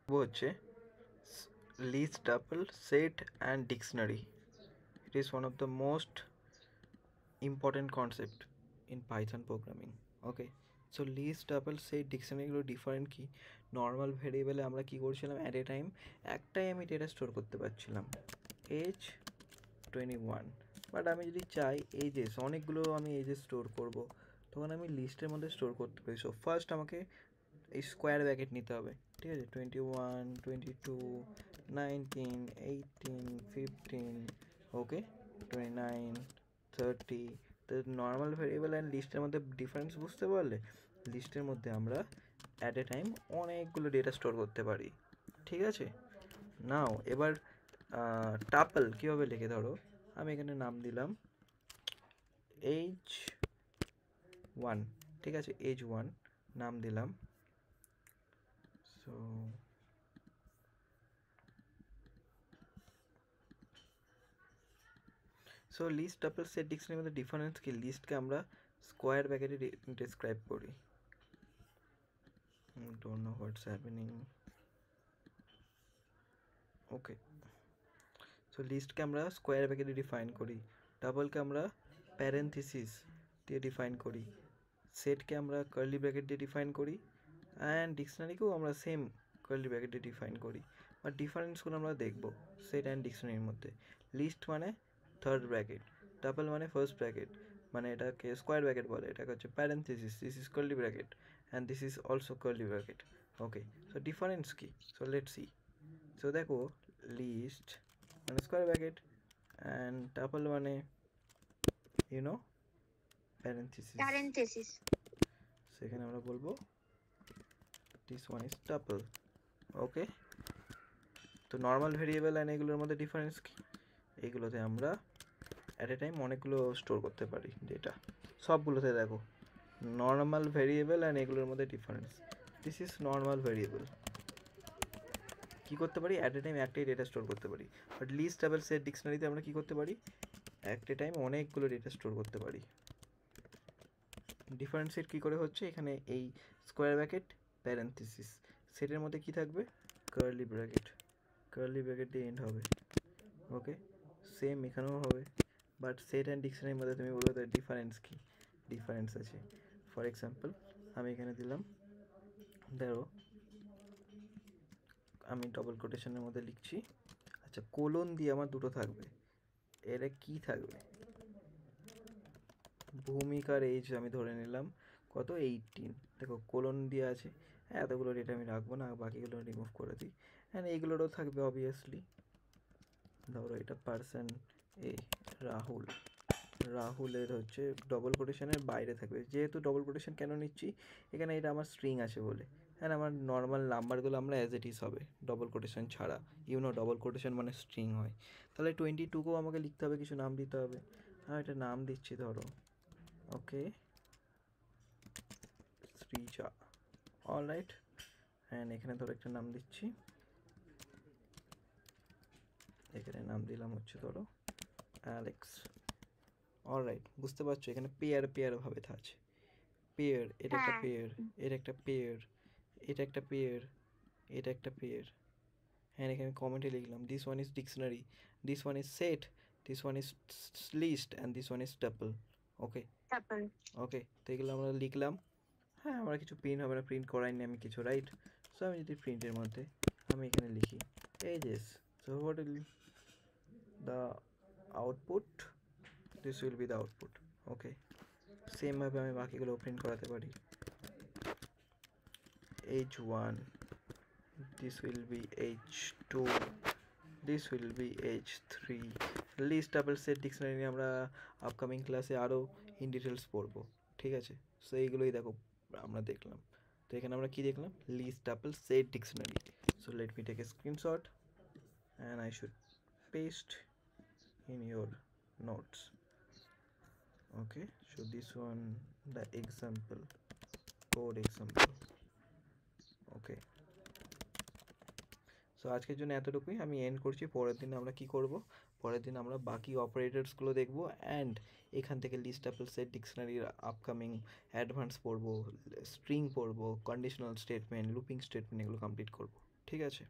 হচ্ছে list tuple set and dictionary. It is one of the most important concept in Python programming. Okay, so list tuple set dictionary গুলো different কি? Normal ভেরিয়েবলে আমরা কি করছিলাম, at a time একটাই আমি data store করতে পারছিলাম, এজ 21। বাট আমি যদি চাই এজেস অনেকগুলো আমি এজেস স্টোর করব, তখন আমি লিস্টের মধ্যে স্টোর করতে পারি। সো ফার্স্ট আমাকে এই স্কোয়ার ব্র্যাকেট নিতে হবে, ঠিক আছে? 21, 22, 19, 18, 15, ওকে, 29, 30। তো নর্মাল ভেরিয়েবল অ্যান্ড লিস্টের মধ্যে ডিফারেন্স বুঝতে পারলে, লিস্টের মধ্যে আমরা অ্যাট এ টাইম অনেকগুলো ডেটা স্টোর করতে পারি, ঠিক আছে? নাও এবার টাপল কীভাবে লিখে, ধরো আমি এখানে নাম দিলাম H1, ঠিক আছে? H1 নাম দিলাম। সো লিস্ট টাপল সেট ডিকশনারির মধ্যে ডিফারেন্স কি? লিস্টকে আমরা স্কোয়ার ব্র্যাকেটে ডিসক্রাইব করি। Don't know what's happening. Okay, so লিস্টকে আমরা স্কোয়ার ব্র্যাকেটে ডিফাইন করি, ডাবলকে আমরা প্যারেন্থেসিস দিয়ে ডিফাইন করি, সেটকে আমরা কার্লি ব্র্যাকেট দিয়ে ডিফাইন করি, অ্যান্ড ডিকশনারিকেও আমরা সেম কার্লি ব্র্যাকেট দিয়ে ডিফাইন করি। বাট ডিফারেন্সগুলো আমরা দেখব সেট অ্যান্ড ডিকশনারির মধ্যে। লিস্ট মানে থার্ড ব্র্যাকেট, ডাবল মানে ফার্স্ট ব্র্যাকেট, মানে এটাকে স্কোয়ার ব্র্যাকেট বলে, এটাকে হচ্ছে parenthesis, this is curly bracket and this is also curly bracket. Okay, so difference কি? So let's see. সো দেখো, লিস্ট মানে স্কোয়ার ব্র্যাকেট অ্যান্ড টাপল মানে প্যারেন্থেসিস। সেখানে আমরা বলবো দিস ওয়ান ইজ টাপল। ওকে, তো নর্মাল ভেরিয়েবল অ্যান্ড এগুলোর মধ্যে ডিফারেন্স কি? এগুলোতে আমরা অ্যাট এ টাইম অনেকগুলো স্টোর করতে পারি ডেটা। সবগুলোতে দেখো নর্মাল ভেরিয়েবল অ্যান্ড এগুলোর মধ্যে difference, this is normal variable. কী করতে পারি? অ্যাট এ টাইম একটাই ডেটা স্টোর করতে পারি। বাট লিস্ট টাপল সেট ডিকশনারিতে আমরা কী করতে পারি? অ্যাট এ টাইম অনেকগুলো ডেটা স্টোর করতে পারি। ডিফারেন্সিয়েট কী করে হচ্ছে? এখানে এই স্কোয়ার ব্র্যাকেট প্যারেন্থেসিস, সেটের মধ্যে কী থাকবে? কার্লি ব্র্যাকেট, কার্লি ব্র্যাকেট দিয়ে এন্ড হবে। ওকে, সেম এখানেও হবে। বাট সেট অ্যান্ড ডিকশনারির মধ্যে তুমি বলবে তার ডিফারেন্স কী? ডিফারেন্স আছে। ফর এক্সাম্পল আমি এখানে দিলাম, ধরো আমি ডবল কোটেশনের মধ্যে লিখছি, আচ্ছা কোলন দিয়ে আমার দুটো থাকবে, এরা কি থাকবে? ভূমিকার এজ আমি ধরে নিলাম কত, 18। দেখো কোলন দিয়ে আছে, এতগুলো ডেটা আমি রাখবো না, বাকিগুলো রিমুভ করে দিই। অ্যান্ড এইগুলোরও থাকবে অবভিয়াসলি। ধরো এটা পার্সন এ রাহুল, রাহুলের হচ্ছে ডবল কোটেশনের বাইরে থাকবে, যেহেতু ডবল কোটেশন কেন নিচ্ছি, এখানে এটা আমার স্ট্রিং আছে বলে। হ্যাঁ, আমার নর্মাল নাম্বারগুলো আমরা অ্যাজ ইট ইজ হবে ডবল কোটেশন ছাড়া। ডবল কোটেশন মানে স্ট্রিং হয়। তাহলে 22কেও আমাকে লিখতে হবে, কিছু নাম দিতে হবে। হ্যাঁ, এটা নাম দিচ্ছি ধরো, ওকে, শ্রীজা, অলরাইট। অ্যান্ড এখানে ধরো একটা নাম দিচ্ছি, এখানে নাম দিলাম হচ্ছে ধরো অ্যালেক্স। অলরাইট, বুঝতে পারছো এখানে পেয়ার পেয়ার ভাবে আছে। পেয়ার, এটা একটা পেয়ার, এটা একটা পেয়ার, এটা একটা পেয়ার, এটা একটা পেয়ার। হ্যাঁ, এখানে কমেন্টে লিখলাম this one is dictionary, this one is set, this one is list and this one is tuple. Okay, okay, তো এগুলো আমরা লিখলাম। হ্যাঁ, আমার কিছু প্রিন্ট হবে না, প্রিন্ট করাইনি আমি কিছু, রাইট? সো আমি যদি প্রিন্টের মধ্যে আমি এখানে লিখি ages, so what will the output, this will be the output. Okay, সেমভাবে আমি বাকিগুলো প্রিন্ট করাতে পারি। H1, this will be H2, this will be H3। List double set dictionary নিয়ে আমরা আপকামিং ক্লাসে আরও ইন ডিটেলস পড়বো, ঠিক আছে? সো এইগুলোই দেখো আমরা দেখলাম। তো এখানে আমরা কি দেখলাম? List double set dictionary. So let me take a screenshot and I should paste in your notes. Okay, so this one the example, code example. Okay, so আজকের জন্য এতটুকুই, আমি এন্ড করছি। পরের দিন আমরা কি করব? পরের দিন আমরা বাকি অপারেটরসগুলো দেখব, অ্যান্ড এখান থেকে লিস্ট অ্যাপল সেট ডিকশনারির আপকামিং অ্যাডভান্স পড়বো, স্ট্রিং পড়বো, কন্ডিশনাল স্টেটমেন্ট, লুপিং স্টেটমেন্ট, এগুলো কমপ্লিট করব। ঠিক আছে?